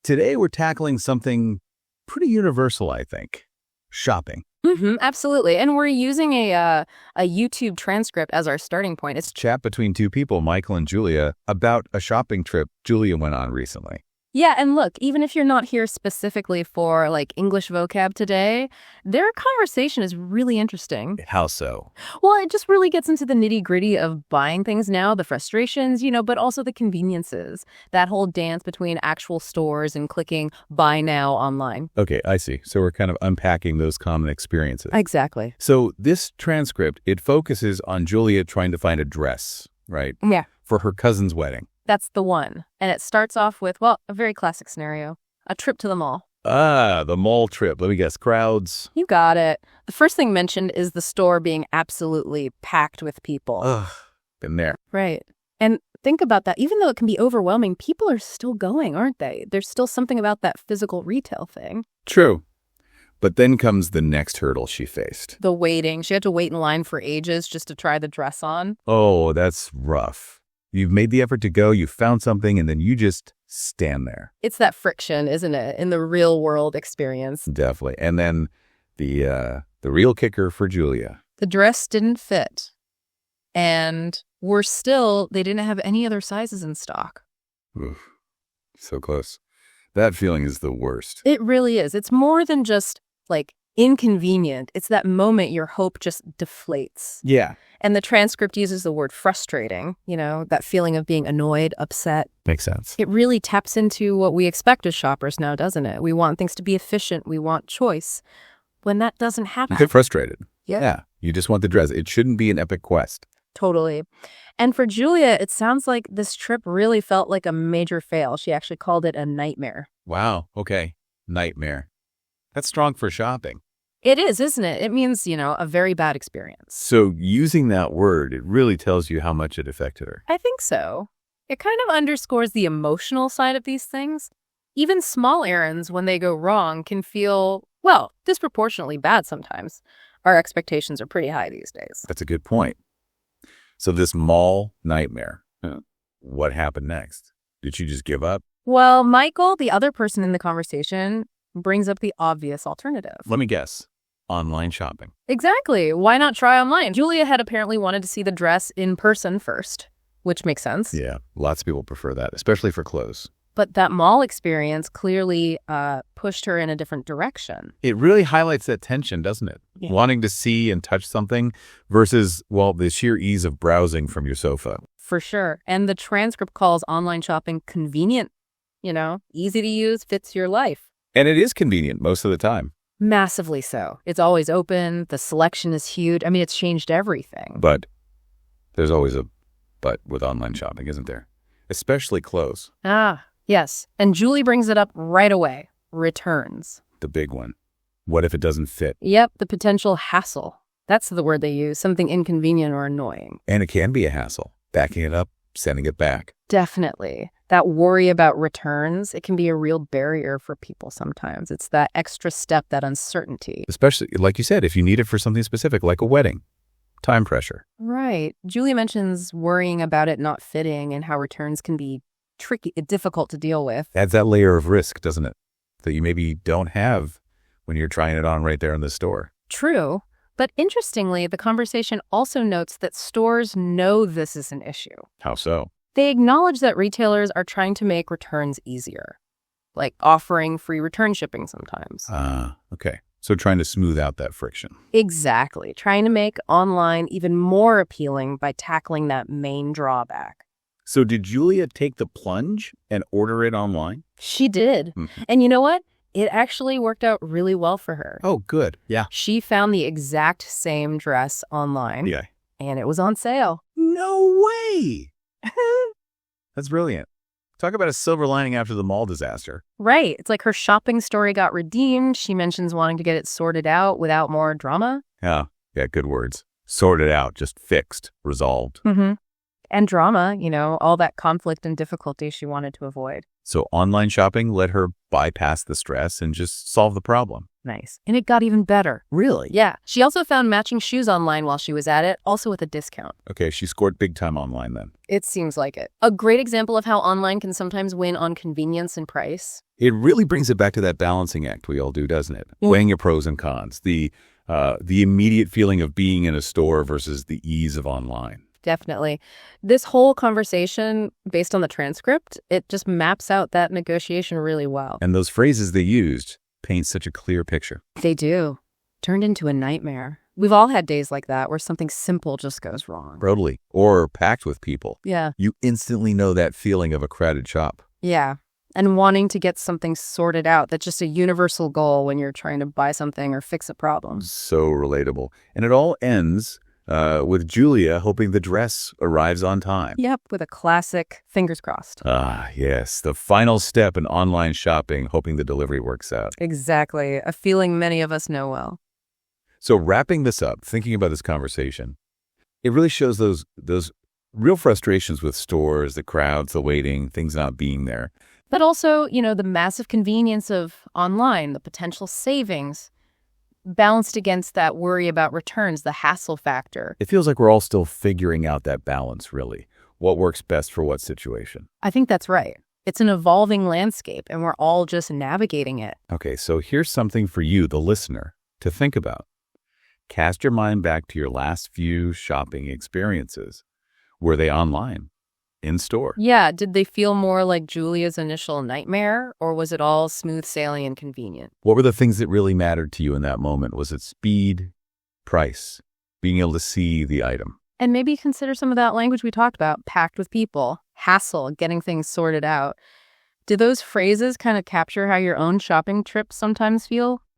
Today we're tackling something pretty universal, I think. Shopping. Absolutely. And we're using a YouTube transcript as our starting point. It's Chat between two people, Michael and Julia, about a shopping trip Julia went on recently. Yeah, and look, even if you're not here specifically for like English vocab today, their conversation is really interesting. How so? Well, it just really gets into the nitty-gritty of buying things now, the frustrations, but also the conveniences. That whole dance between actual stores and clicking buy now online. Okay, I see. So we're kind of unpacking those common experiences. Exactly. So this transcript, it focuses on Julia trying to find a dress, right? Yeah. For her cousin's wedding. That's the one. And it starts off with, well, a very classic scenario. A trip to the mall. Ah, the mall trip. Let me guess. Crowds. You got it. The first thing mentioned is the store being absolutely packed with people. Ugh, been there. Right. And think about that. Even though it can be overwhelming, people are still going, aren't they? There's still something about that physical retail thing. True. But then comes the next hurdle she faced. The waiting. She had to wait in line for ages just to try the dress on. Oh, that's rough. You've made the effort to go, you found something, and then you just stand there. It's that friction, isn't it, in the real world experience? Definitely. And then the real kicker for Julia. The dress didn't fit. And they didn't have any other sizes in stock. Oof, so close. That feeling is the worst. It really is. It's more than just, like, inconvenient. It's that moment your hope just deflates. Yeah. And the transcript uses the word frustrating, that feeling of being annoyed, upset. Makes sense. It really taps into what we expect as shoppers now, doesn't it? We want things to be efficient. We want choice. When that doesn't happen. You get frustrated. Yeah. You just want the dress. It shouldn't be an epic quest. Totally. And for Julia, it sounds like this trip really felt like a major fail. She actually called it a nightmare. Wow. Okay. Nightmare. That's strong for shopping. It is, isn't it? It means, a very bad experience. So using that word, it really tells you how much it affected her. I think so. It kind of underscores the emotional side of these things. Even small errands, when they go wrong, can feel, well, disproportionately bad sometimes. Our expectations are pretty high these days. That's a good point. So this mall nightmare, what happened next? Did she just give up? Well, Michael, the other person in the conversation, brings up the obvious alternative. Let me guess. Online shopping. Exactly. Why not try online? Julia had apparently wanted to see the dress in person first, which makes sense. Yeah, lots of people prefer that, especially for clothes. But that mall experience clearly pushed her in a different direction. It really highlights that tension, doesn't it? Yeah. Wanting to see and touch something versus, well, the sheer ease of browsing from your sofa. For sure. And the transcript calls online shopping convenient, easy to use, fits your life. And it is convenient most of the time. Massively so. It's always open. The selection is huge. I mean, it's changed everything. But there's always a but with online shopping, isn't there? Especially clothes. Ah, yes. And Julie brings it up right away. Returns. The big one. What if it doesn't fit? Yep, the potential hassle. That's the word they use, something inconvenient or annoying. And it can be a hassle. Backing it up, sending it back. Definitely. That worry about returns, it can be a real barrier for people sometimes. It's that extra step, that uncertainty. Especially, like you said, if you need it for something specific, like a wedding. Time pressure. Right. Julie mentions worrying about it not fitting and how returns can be tricky, difficult to deal with. Adds that layer of risk, doesn't it? That you maybe don't have when you're trying it on right there in the store. True. But interestingly, the conversation also notes that stores know this is an issue. How so? They acknowledge that retailers are trying to make returns easier, like offering free return shipping sometimes. Okay. So trying to smooth out that friction. Exactly. Trying to make online even more appealing by tackling that main drawback. So did Julia take the plunge and order it online? She did. Mm-hmm. And you know what? It actually worked out really well for her. Oh, good. Yeah. She found the exact same dress online. Yeah. And it was on sale. No way. That's brilliant. Talk about a silver lining after the mall disaster. Right. It's like her shopping story got redeemed. She mentions wanting to get it sorted out without more drama. Yeah, good words. Sorted out, just fixed, resolved. Mm-hmm. And drama, all that conflict and difficulty she wanted to avoid. So online shopping let her bypass the stress and just solve the problem. nice. And it got even better. Really? Yeah. She also found matching shoes online while she was at it, also with a discount. Okay, she scored big time online then. It seems like it. A great example of how online can sometimes win on convenience and price. It really brings it back to that balancing act we all do, doesn't it? Weighing your pros and cons, the immediate feeling of being in a store versus the ease of online. Definitely. This whole conversation, based on the transcript, it just maps out that negotiation really well. And those phrases they used paint such a clear picture. They do. Turned into a nightmare. We've all had days like that where something simple just goes wrong. Totally. Or packed with people. Yeah. You instantly know that feeling of a crowded shop. Yeah. And wanting to get something sorted out. That's just a universal goal when you're trying to buy something or fix a problem. So relatable. And it all ends with Julia hoping the dress arrives on time. Yep, with a classic fingers crossed. Ah, yes. The final step in online shopping, hoping the delivery works out. Exactly. A feeling many of us know well. So wrapping this up, thinking about this conversation, it really shows those real frustrations with stores, the crowds, the waiting, things not being there. But also, the massive convenience of online, the potential savings, balanced against that worry about returns, the hassle factor. It feels like we're all still figuring out that balance, really. What works best for what situation? I think that's right. It's an evolving landscape, and we're all just navigating it. Okay, so here's something for you, the listener, to think about. Cast your mind back to your last few shopping experiences. Were they online? In store? Yeah, did they feel more like Julia's initial nightmare, or was it all smooth sailing and convenient? What were the things that really mattered to you in that moment? Was it speed, price, being able to see the item? And maybe consider some of that language we talked about, packed with people, hassle, getting things sorted out. Do those phrases kind of capture how your own shopping trips sometimes feel?